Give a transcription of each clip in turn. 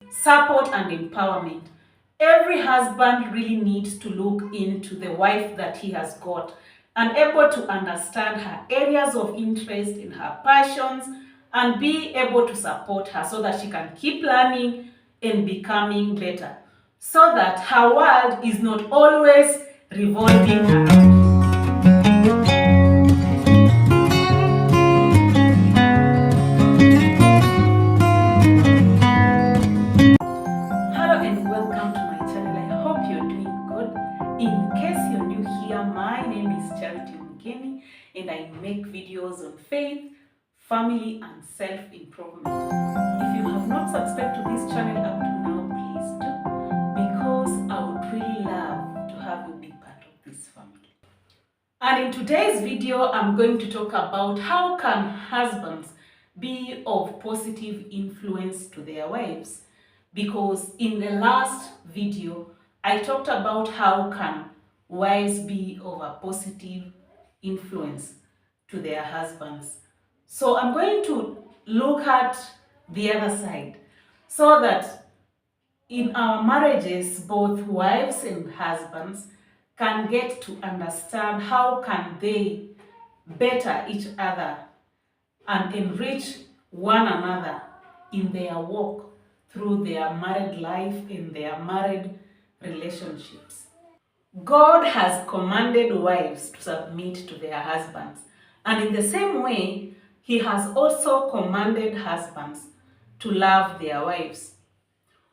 support and empowerment. Every husband really needs to look into the wife that he has got and able to understand her areas of interest in her passions and be able to support her so that she can keep learning and becoming better, so that her world is not always revolving around. Hello and welcome to my channel. I hope you're doing good. In case you're new here, my name is Charity Mugeni and I make videos on faith, family and self-improvement. If you have not subscribed to this channel up to now, please do, because I would really love to have you be part of this family. And in today's video, I'm going to talk about how can husbands be of positive influence to their wives. Because in the last video, I talked about how can wives be of a positive influence to their husbands. So I'm going to look at the other side so that in our marriages, both wives and husbands can get to understand how can they better each other and enrich one another in their walk through their married life, in their married relationships. God has commanded wives to submit to their husbands, and in the same way, He has also commanded husbands to love their wives.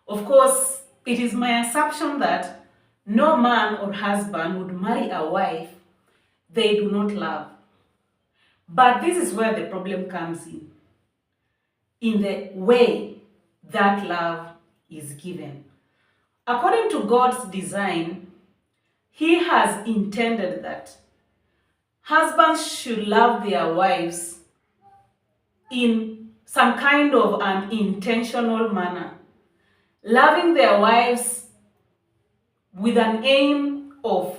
Of course, it is my assumption that no man or husband would marry a wife they do not love. But this is where the problem comes in the way that love is given. According to God's design, He has intended that husbands should love their wives in some kind of an intentional manner, loving their wives with an aim of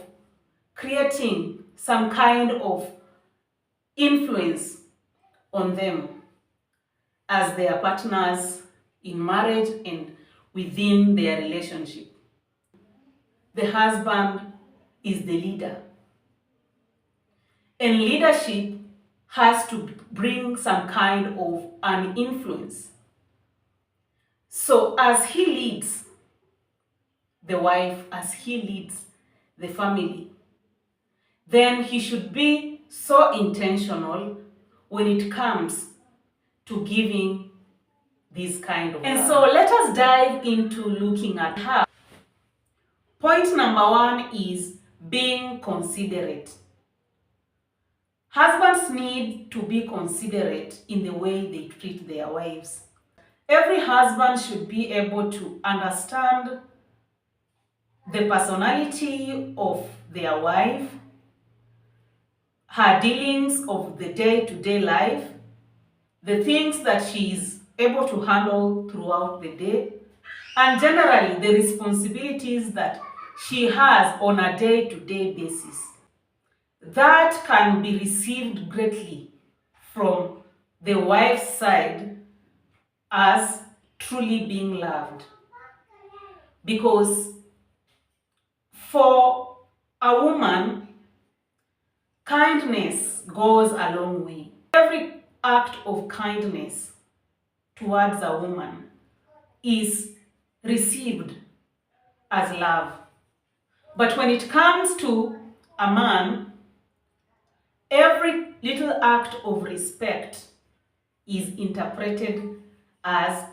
creating some kind of influence on them as their partners in marriage and within their relationship. The husband is the leader, and leadership has to bring some kind of an influence. So as he leads the wife, as he leads the family, then he should be so intentional when it comes to giving this kind of. And so let us dive into looking at how. Point number one is being considerate. Husbands need to be considerate in the way they treat their wives. Every husband should be able to understand the personality of their wife, her dealings of the day-to-day life, the things that she is able to handle throughout the day, and generally the responsibilities that she has on a day-to-day basis. That can be received greatly from the wife's side as truly being loved. Because for a woman, kindness goes a long way. Every act of kindness towards a woman is received as love. But when it comes to a man, every little act of respect is interpreted as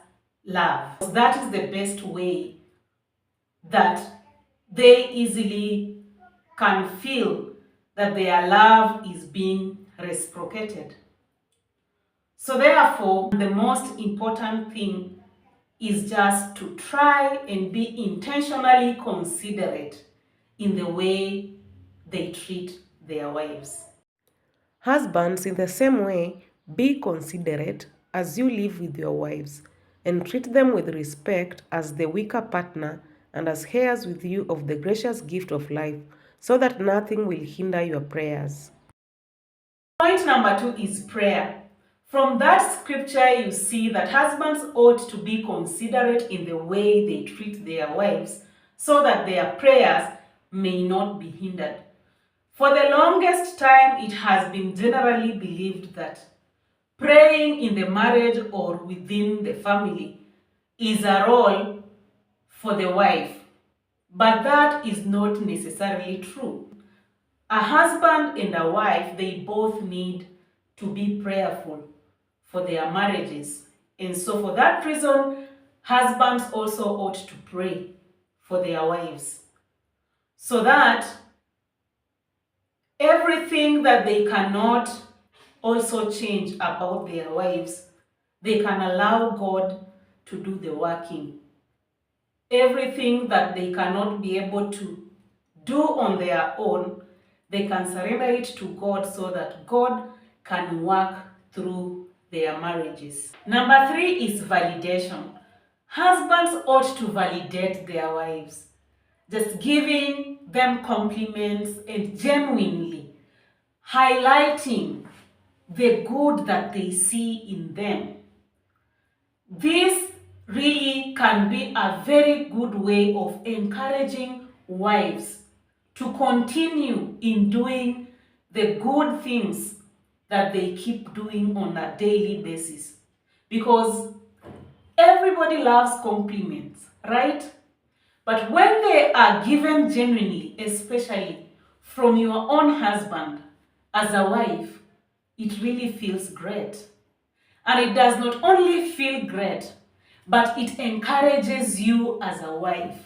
love. That is the best way that they easily can feel that their love is being reciprocated. So therefore, the most important thing is just to try and be intentionally considerate in the way they treat their wives. Husbands, in the same way, be considerate as you live with your wives, and treat them with respect as the weaker partner and as heirs with you of the gracious gift of life, so that nothing will hinder your prayers. Point number two is prayer. From that scripture, you see that husbands ought to be considerate in the way they treat their wives so that their prayers may not be hindered. For the longest time, it has been generally believed that praying in the marriage or within the family is a role for the wife, but that is not necessarily true. A husband and a wife, they both need to be prayerful for their marriages. And so for that reason, husbands also ought to pray for their wives, so that everything that they cannot also change about their wives, they can allow God to do the working. Everything that they cannot be able to do on their own, they can surrender it to God so that God can work through their marriages. Number 3 is validation. Husbands ought to validate their wives, just giving them compliments and genuinely highlighting the good that they see in them. This really can be a very good way of encouraging wives to continue in doing the good things that they keep doing on a daily basis. Because everybody loves compliments, right? But when they are given genuinely, especially from your own husband as a wife, it really feels great. And it does not only feel great, but it encourages you as a wife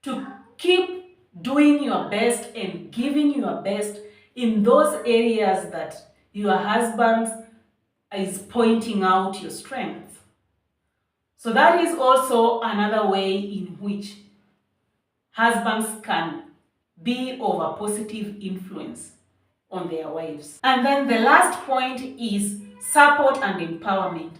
to keep doing your best and giving your best in those areas that your husband is pointing out your strengths. So that is also another way in which husbands can be of a positive influence on their wives. And then the last point is support and empowerment.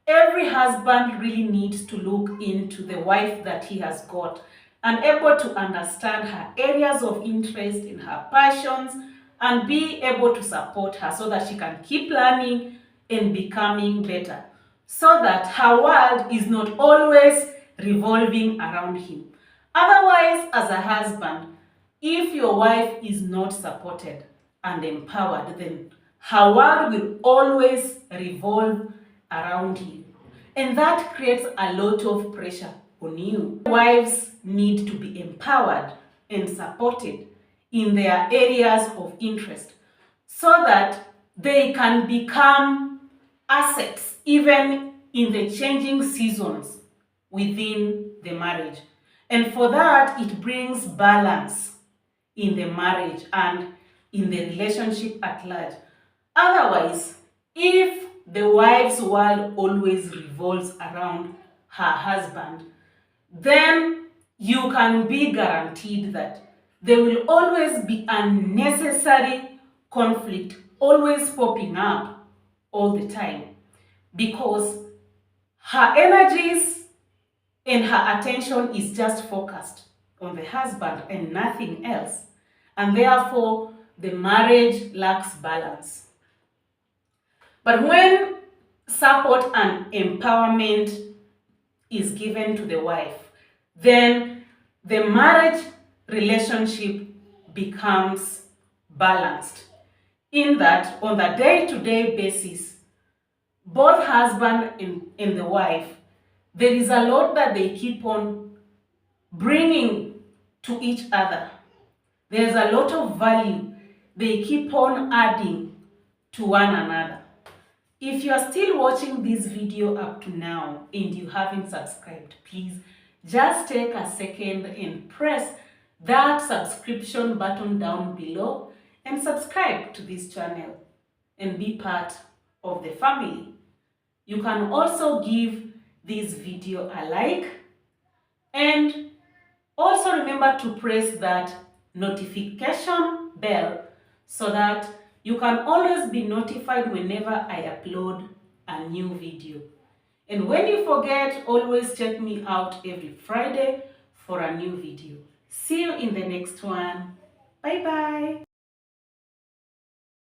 Every husband really needs to look into the wife that he has got and able to understand her areas of interest in her passions and be able to support her so that she can keep learning and becoming better, so that her world is not always revolving around him. Otherwise, as a husband, if your wife is not supported and empowered, then her world will always revolve around you. And that creates a lot of pressure on you. Wives need to be empowered and supported in their areas of interest so that they can become assets even in the changing seasons within the marriage. And for that, it brings balance in the marriage and in the relationship at large. Otherwise, if the wife's world always revolves around her husband, then you can be guaranteed that there will always be unnecessary conflict always popping up all the time, because her energies and her attention is just focused on the husband and nothing else. And therefore, the marriage lacks balance. But when support and empowerment is given to the wife, then the marriage relationship becomes balanced. In that, on the day-to-day basis, both husband and the wife, there is a lot that they keep on bringing to each other. There's a lot of value they keep on adding to one another. If you are still watching this video up to now and you haven't subscribed, please just take a second and press that subscription button down below and subscribe to this channel and be part of the family. You can also give this video a like and also remember to press that notification bell so that you can always be notified whenever I upload a new video. And when you forget, always check me out every Friday for a new video. See you in the next one. Bye bye.